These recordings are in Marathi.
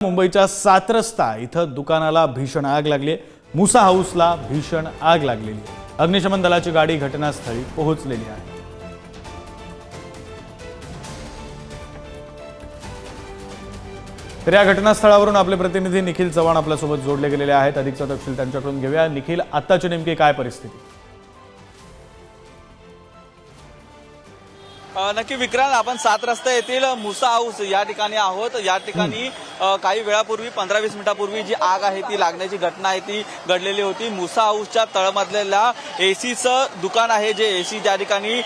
मुंबईच्या 7 रस्ता इथं दुकानाला भीषण आग लागली आहे। मुसा हाऊसला भीषण आग लागलेली आहे। अग्निशमन दलाची गाडी घटनास्थळी पोहोचलेली आहे। तर या घटनास्थळावरून आपले प्रतिनिधी निखिल चव्हाण आपल्यासोबत जोडले गेलेले आहेत। अधिकचा तपशील त्यांच्याकडून घेऊया। निखिल, आताची नेमकी काय परिस्थिती? नक्की विक्रांत, आपण 7 रस्ता येथील मुसा हाऊस या ठिकाणी आहोत। या ठिकाणी काही वेळापूर्वी 15-20 मिनिटापूर्वी जी आग आहे ती लागण्याची घटना आहे ती घडलेली होती। मुसा हाऊसच्या तळमजल्याला एसीचं दुकान आहे, जे एसी ज्या ठिकाणी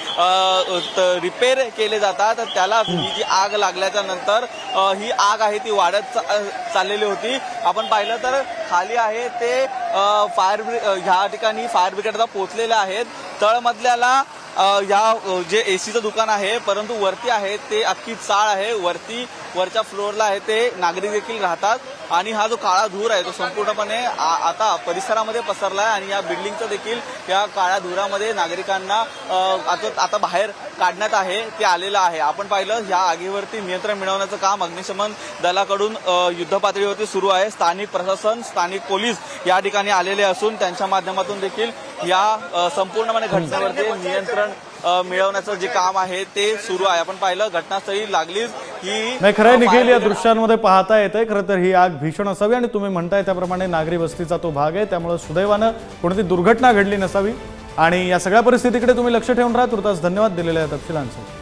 रिपेअर केले जातात त्याला ही जी आग लागल्याच्या नंतर ही आग आहे ती वाढत चाललेली होती। आपण पाहिलं तर खाली आहे ते ह्या ठिकाणी फायर ब्रिगेडला पोहोचलेले आहेत। तळमजल्याला या जे एसीचं दुकान आहे, परंतु वरती आहे ते अख्खी चाळ आहे। वरच्या फ्लोअरला आहे ते नागरिक देखील राहतात आणि हा जो काळा धूर आहे तो संपूर्णपणे आता परिसरामध्ये पसरला आहे आणि या बिल्डिंगचं देखील या काळ्या धुरामध्ये नागरिकांना आता बाहेर काढण्यात आहे ते आलेलं आहे। आपण पाहिलं ह्या आगीवरती नियंत्रण मिळवण्याचं काम अग्निशमन दलाकडून युद्धपातळीवरती सुरू आहे। स्थानिक प्रशासन, स्थानिक पोलीस या ठिकाणी आलेले असून त्यांच्या माध्यमातून देखील या संपूर्णपणे घटनेवरती नियंत्रण मिळवण्याचं जे काम आहे ते सुरू आहे। आपण पाहिलं घटनास्थळी लागलीच ही नाही, खरं निखिल, या दृश्यांमध्ये पाहता येतंय खरं तर ही आग भीषण असावी आणि तुम्ही म्हणताय त्याप्रमाणे नागरी वस्तीचा तो भाग आहे, त्यामुळे सुदैवानं कोणती दुर्घटना घडली नसावी। आणि या सगळ्या परिस्थितीकडे तुम्ही लक्ष ठेवून राहा। तुर्तास धन्यवाद दिलेल्या तपशिलांसाठी।